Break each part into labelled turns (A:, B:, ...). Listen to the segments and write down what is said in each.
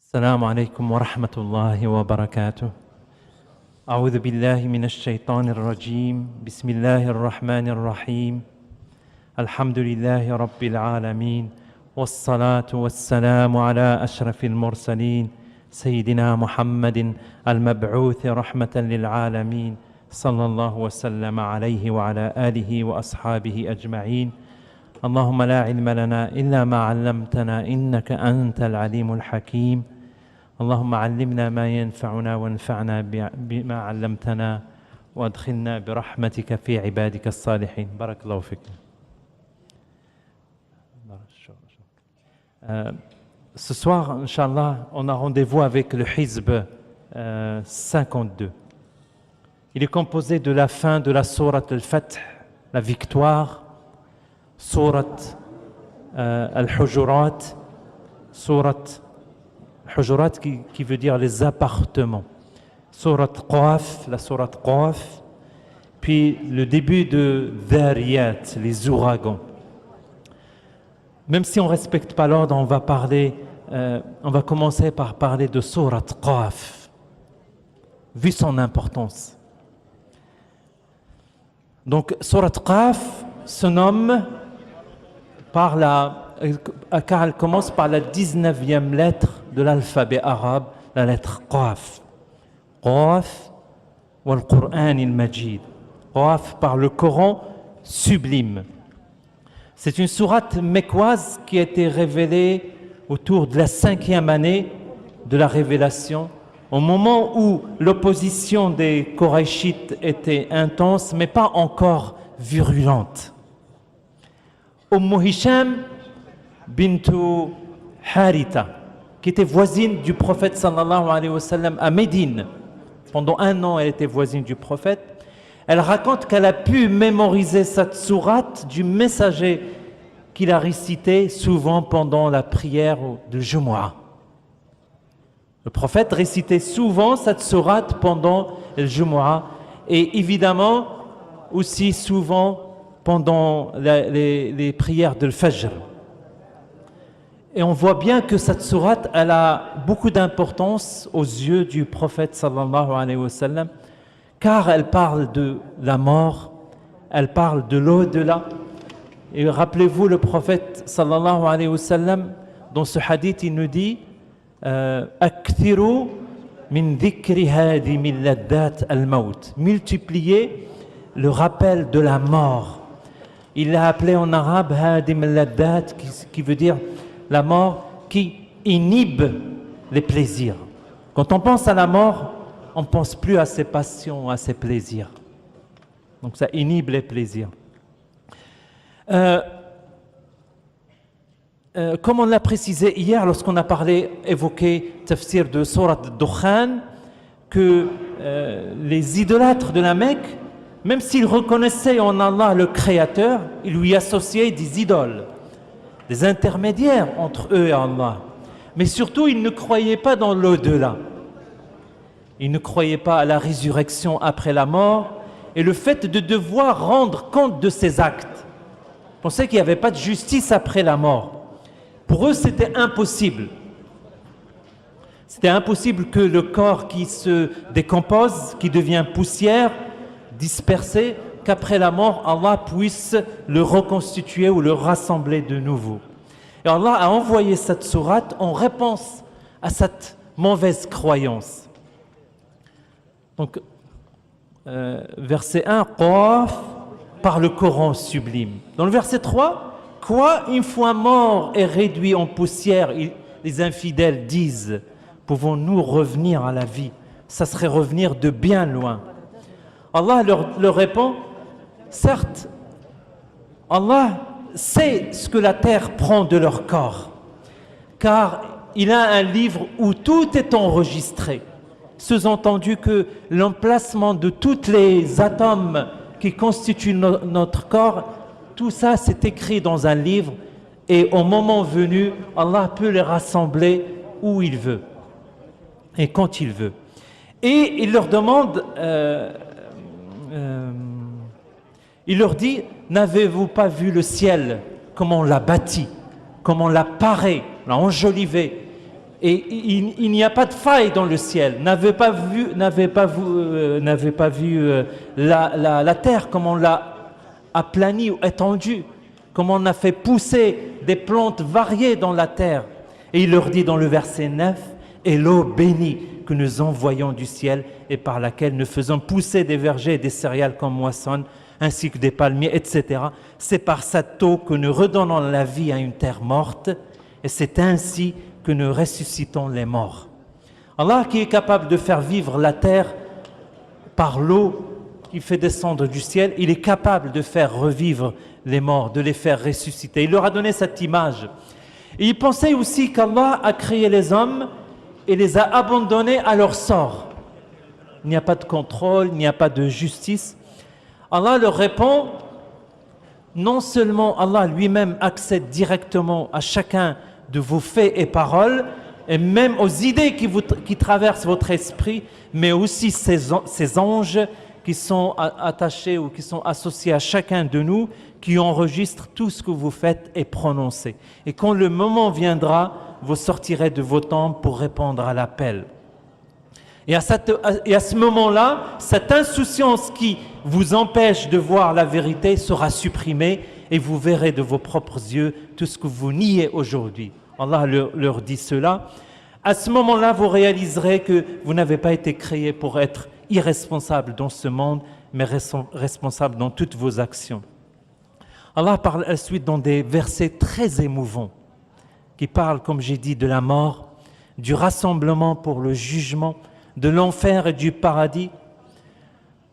A: السلام عليكم ورحمة الله وبركاته. أعوذ بالله من الشيطان الرجيم. بسم الله الرحمن الرحيم. الحمد لله رب العالمين، والصلاة والسلام على أشرف المرسلين سيدنا محمد المبعوث رحمة للعالمين، صلى الله وسلم عليه وعلى آله وأصحابه أجمعين. اللهم لا علم لنا إلا ما علمتنا إنك أنت العليم الحكيم. اللهم علمنا ما ينفعنا وانفعنا بما علمتنا وادخلنا برحمتك في عبادك الصالحين. بارك الله فيكم. Ce soir, Inch'Allah, on a rendez-vous avec le Hizb 52. Il est composé de la fin de la sourate Al-Fath, la victoire, sourate Al-Hujurat, sourate Al-Hujurat qui veut dire les appartements, sourate Qaf, la sourate Qaf, puis le début de Dhariyat, les ouragans. Même si on ne respecte pas l'ordre, on va commencer par parler de sourate Qaf, vu son importance. Donc, sourate Qaf se nomme car elle commence par la 19e lettre de l'alphabet arabe, la lettre Qaf. Qaf wal Qur'an al-Majid. Qaf par le Coran sublime. C'est une sourate mécoise qui a été révélée autour de la 5e année de la révélation, au moment où l'opposition des Korachites était intense, mais pas encore virulente. Hisham bintu Haritha, qui était voisine du prophète sallallahu alayhi wa sallam à Médine. Pendant 1 an, elle était voisine du prophète. Elle raconte qu'elle a pu mémoriser cette sourate du messager qu'il a récité souvent pendant la prière de Jumu'ah. Le prophète récitait souvent cette sourate pendant le Jumu'ah et évidemment aussi souvent pendant les prières de l'Fajr. Et on voit bien que cette sourate, elle a beaucoup d'importance aux yeux du prophète sallallahu alayhi wa sallam, car elle parle de la mort, elle parle de l'au-delà. Et rappelez-vous, le prophète sallallahu alayhi wa sallam, dans ce hadith, il nous dit Akthiru min dhikri hadimi laddat al-maut. Multipliez le rappel de la mort. Il l'a appelé en arabe hadim al-laddat, qui veut dire la mort qui inhibe les plaisirs. Quand on pense à la mort, on ne pense plus à ses passions, à ses plaisirs. Donc ça inhibe les plaisirs. Comme on l'a précisé hier lorsqu'on a évoqué tafsir de Surat Dukhan, que les idolâtres de la Mecque, même s'ils reconnaissaient en Allah le Créateur, ils lui associaient des idoles, des intermédiaires entre eux et Allah. Mais surtout, ils ne croyaient pas dans l'au-delà. Ils ne croyaient pas à la résurrection après la mort et le fait de devoir rendre compte de ses actes. Ils pensaient qu'il n'y avait pas de justice après la mort. Pour eux, c'était impossible. C'était impossible que le corps qui se décompose, qui devient poussière, dispersé, qu'après la mort, Allah puisse le reconstituer ou le rassembler de nouveau. Et Allah a envoyé cette sourate en réponse à cette mauvaise croyance. Donc, verset 1, Qaf, par le Coran sublime. Dans le verset 3, quoi, une fois mort et réduit en poussière, les infidèles disent, pouvons-nous revenir à la vie? Ça serait revenir de bien loin. Allah leur répond, certes, Allah sait ce que la terre prend de leur corps, car il a un livre où tout est enregistré. Sous-entendu que l'emplacement de tous les atomes qui constituent notre corps, tout ça c'est écrit dans un livre et au moment venu, Allah peut les rassembler où il veut et quand il veut. Et il leur demande, il leur dit, n'avez-vous pas vu le ciel, comment on l'a bâti, comment on l'a paré, on l'a enjolivé, Et il n'y a pas de faille dans le ciel. N'avez pas vu la terre, comme on l'a aplanie ou étendue, comme on a fait pousser des plantes variées dans la terre. Et il leur dit dans le verset 9, et l'eau bénie que nous envoyons du ciel et par laquelle nous faisons pousser des vergers et des céréales comme moissonnent, ainsi que des palmiers, etc. C'est par cette eau que nous redonnons la vie à une terre morte, et c'est ainsi que nous ressuscitons les morts. Allah qui est capable de faire vivre la terre par l'eau qui fait descendre du ciel, il est capable de faire revivre les morts, de les faire ressusciter. Il leur a donné cette image. Et il pensait aussi qu'Allah a créé les hommes et les a abandonnés à leur sort. Il n'y a pas de contrôle, il n'y a pas de justice. Allah leur répond, non seulement Allah lui-même accède directement à chacun de vos faits et paroles, et même aux idées qui traversent votre esprit, mais aussi ces anges qui sont attachés ou qui sont associés à chacun de nous, qui enregistrent tout ce que vous faites et prononcez. Et quand le moment viendra, vous sortirez de vos tombes pour répondre à l'appel. Et à ce moment-là, cette insouciance qui vous empêche de voir la vérité sera supprimée et vous verrez de vos propres yeux tout ce que vous niez aujourd'hui. Allah leur dit cela. À ce moment-là, vous réaliserez que vous n'avez pas été créé pour être irresponsable dans ce monde, mais responsable dans toutes vos actions. Allah parle ensuite dans des versets très émouvants qui parlent, comme j'ai dit, de la mort, du rassemblement pour le jugement, de l'enfer et du paradis,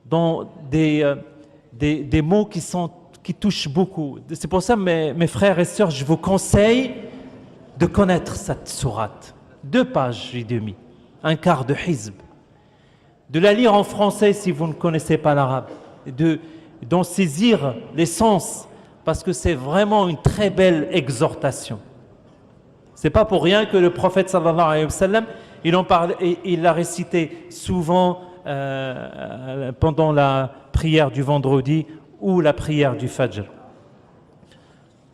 A: dans des mots qui touchent beaucoup. C'est pour ça, mes frères et sœurs, je vous conseille de connaître cette sourate. 2 pages et demie, un quart de hizb. De la lire en français si vous ne connaissez pas l'arabe, d'en saisir les sens, parce que c'est vraiment une très belle exhortation. C'est pas pour rien que le prophète sallallahu alayhi wa sallam, il en parle et il l'a récité souvent pendant la prière du vendredi ou la prière du Fajr.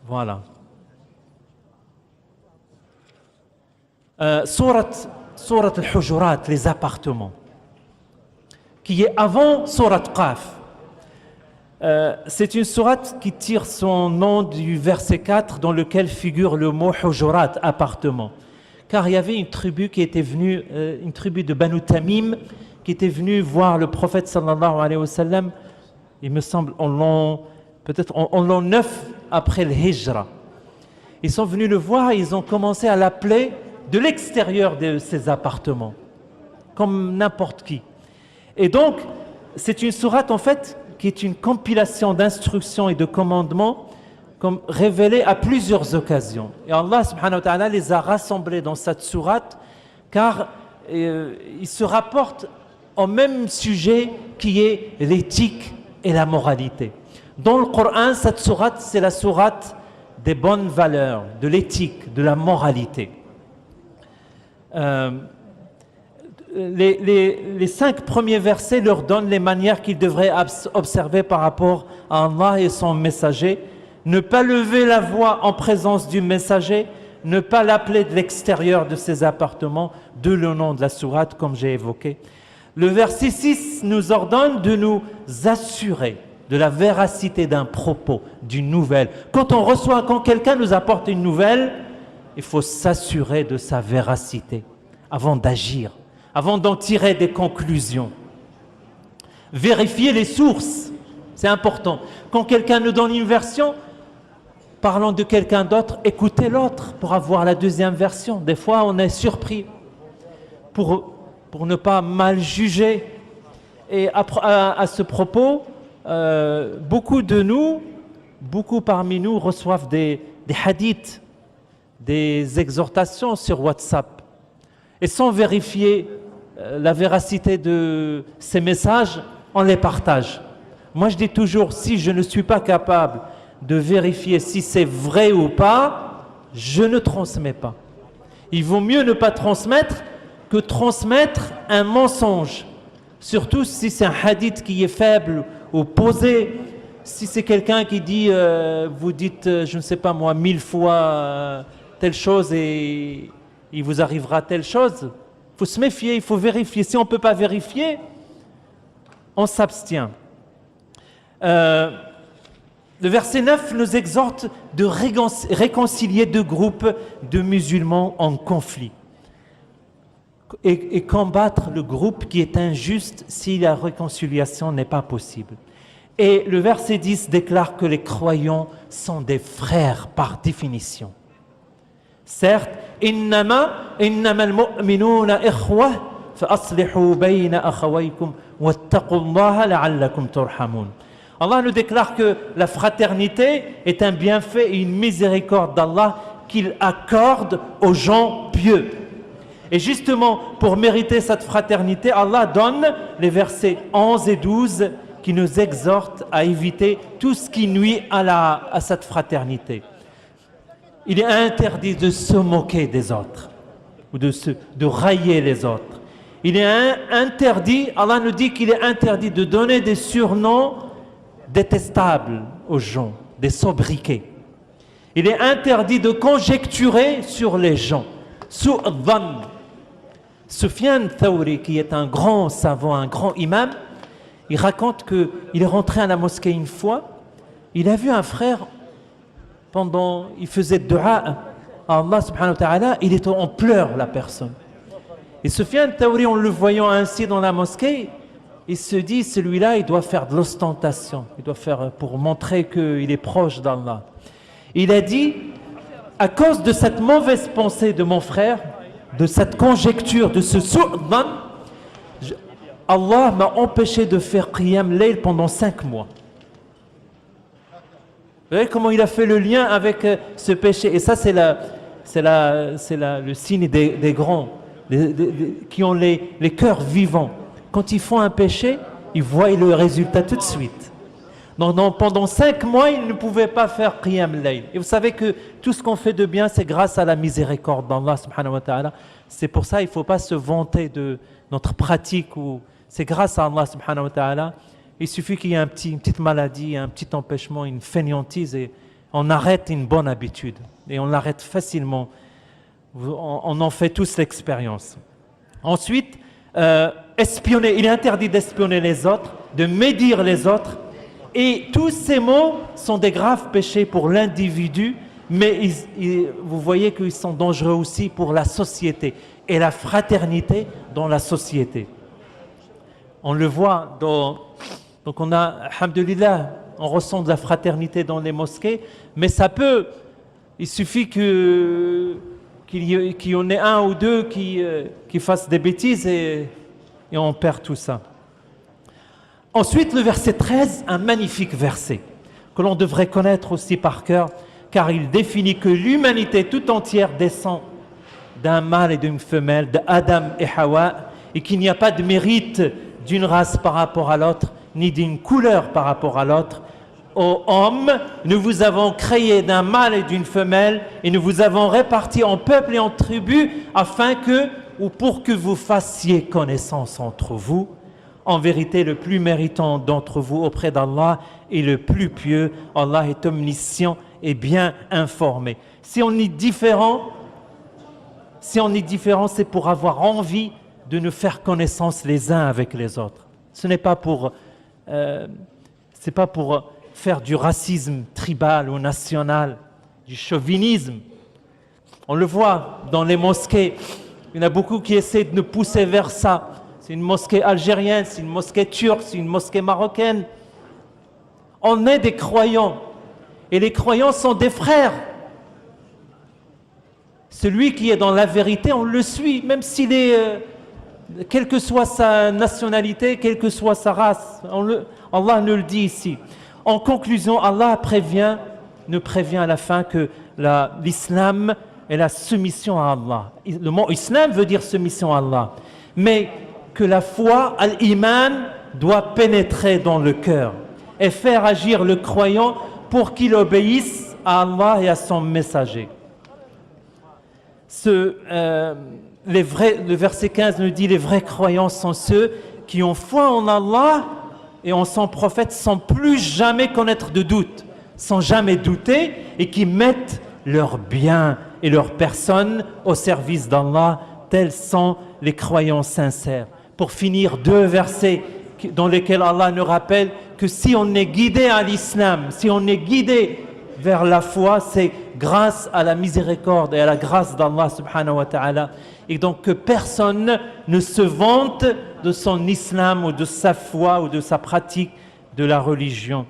A: Voilà. Sourate al-Hujurat, les appartements, qui est avant Sourate Qaf. C'est une sourate qui tire son nom du verset 4 dans lequel figure le mot Hujurat, appartement. Car il y avait une tribu qui était venue, une tribu de Banu Tamim, qui était venue voir le prophète sallallahu alayhi wa sallam, il me semble en l'an 9 après le Hijra. Ils sont venus le voir et ils ont commencé à l'appeler de l'extérieur de ses appartements, comme n'importe qui. Et donc, c'est une sourate en fait qui est une compilation d'instructions et de commandements comme révélés à plusieurs occasions. Et Allah subhanahu wa ta'ala les a rassemblés dans cette sourate car ils se rapportent au même sujet qui est l'éthique et la moralité. Dans le Coran, cette sourate, c'est la sourate des bonnes valeurs, de l'éthique, de la moralité. Les 5 premiers versets leur donnent les manières qu'ils devraient observer par rapport à Allah et son messager. Ne pas lever la voix en présence du messager, ne pas l'appeler de l'extérieur de ses appartements, de le nom de la sourate comme j'ai évoqué. Le verset 6 nous ordonne de nous assurer de la véracité d'un propos, d'une nouvelle. Quand quelqu'un nous apporte une nouvelle, il faut s'assurer de sa véracité avant d'agir, avant d'en tirer des conclusions. Vérifier les sources, c'est important. Quand quelqu'un nous donne une version, parlant de quelqu'un d'autre, écoutez l'autre pour avoir la deuxième version. Des fois, on est surpris pour ne pas mal juger. Et à ce propos, beaucoup parmi nous reçoivent des hadiths, des exhortations sur WhatsApp. Et sans vérifier la véracité de ces messages, on les partage. Moi, je dis toujours, si je ne suis pas capable de vérifier si c'est vrai ou pas, je ne transmets pas. Il vaut mieux ne pas transmettre que transmettre un mensonge. Surtout si c'est un hadith qui est faible ou posé. Si c'est quelqu'un qui dit, vous dites, je ne sais pas moi, 1000 fois telle chose et il vous arrivera telle chose. Il faut se méfier, il faut vérifier. Si on ne peut pas vérifier, on s'abstient. Le verset 9 nous exhorte de réconcilier deux groupes de musulmans en conflit et combattre le groupe qui est injuste si la réconciliation n'est pas possible. Et le verset 10 déclare que les croyants sont des frères par définition. Certes, innama al-mu'minuna ikhwa fa-aslihu bayna akhawaykum wattaqullaha la'allakum turhamun. Allah nous déclare que la fraternité est un bienfait et une miséricorde d'Allah qu'il accorde aux gens pieux. Et justement, pour mériter cette fraternité, Allah donne les versets 11 et 12 qui nous exhortent à éviter tout ce qui nuit à cette fraternité. Il est interdit de se moquer des autres ou de railler les autres. Il est interdit, Allah nous dit qu'il est interdit de donner des surnoms détestables aux gens, des sobriquets. Il est interdit de conjecturer sur les gens. Su'adhan. Sufyan Thawri, qui est un grand savant, un grand imam, il raconte qu'il est rentré à la mosquée une fois, il a vu un frère, il faisait dua à Allah subhanahu wa ta'ala, il était en pleurs, la personne. Et Sufyan Thawri, en le voyant ainsi dans la mosquée, il se dit, celui-là, il doit faire de l'ostentation, il doit faire pour montrer qu'il est proche d'Allah. Il a dit, à cause de cette mauvaise pensée de mon frère, de cette conjecture, de ce su'dhan, Allah m'a empêché de faire qiyam layl pendant 5 mois. Vous voyez comment il a fait le lien avec ce péché. Et ça, c'est le signe des grands, qui ont les cœurs vivants. Quand ils font un péché, ils voient le résultat tout de suite. Donc, pendant 5 mois, ils ne pouvaient pas faire qiyam layl. Et vous savez que tout ce qu'on fait de bien, c'est grâce à la miséricorde d'Allah subhanahu wa ta'ala. C'est pour ça qu'il ne faut pas se vanter de notre pratique. C'est grâce à Allah subhanahu wa ta'ala. Il suffit qu'il y ait une petite maladie, un petit empêchement, une fainéantise et on arrête une bonne habitude. Et on l'arrête facilement. On en fait tous l'expérience. Ensuite, espionner. Il est interdit d'espionner les autres, de médire les autres. Et tous ces mots sont des graves péchés pour l'individu, mais vous voyez qu'ils sont dangereux aussi pour la société et la fraternité dans la société. On le voit donc on a, alhamdoulilah, on ressent de la fraternité dans les mosquées, mais il suffit qu'il y en ait un ou deux qui fassent des bêtises et on perd tout ça. Ensuite, le verset 13, un magnifique verset que l'on devrait connaître aussi par cœur, car il définit que l'humanité tout entière descend d'un mâle et d'une femelle, d'Adam et Hawa, et qu'il n'y a pas de mérite d'une race par rapport à l'autre, ni d'une couleur par rapport à l'autre. Ô hommes, nous vous avons créé d'un mâle et d'une femelle, et nous vous avons répartis en peuples et en tribus, afin que, ou pour que vous fassiez connaissance entre vous. En vérité, le plus méritant d'entre vous auprès d'Allah est le plus pieux. Allah est omniscient et bien informé. Si on est différent, c'est pour avoir envie de nous faire connaissance les uns avec les autres. Ce n'est pas pour faire du racisme tribal ou national, du chauvinisme. On le voit dans les mosquées. Il y en a beaucoup qui essaient de nous pousser vers ça. C'est une mosquée algérienne, c'est une mosquée turque, c'est une mosquée marocaine. On est des croyants. Et les croyants sont des frères. Celui qui est dans la vérité, on le suit, même s'il est, quelle que soit sa nationalité, quelle que soit sa race. Allah nous le dit ici. En conclusion, Allah nous prévient à la fin que l'islam est la soumission à Allah. Le mot islam veut dire soumission à Allah. Mais que la foi, al-iman, doit pénétrer dans le cœur et faire agir le croyant pour qu'il obéisse à Allah et à son messager. Le verset 15 nous dit, les vrais croyants sont ceux qui ont foi en Allah et en son prophète sans plus jamais connaître de doute, sans jamais douter et qui mettent leurs biens et leurs personnes au service d'Allah. Tels sont les croyants sincères. Pour finir, 2 versets dans lesquels Allah nous rappelle que si on est guidé à l'islam, si on est guidé vers la foi, c'est grâce à la miséricorde et à la grâce d'Allah subhanahu wa ta'ala. Et donc que personne ne se vante de son islam ou de sa foi ou de sa pratique de la religion.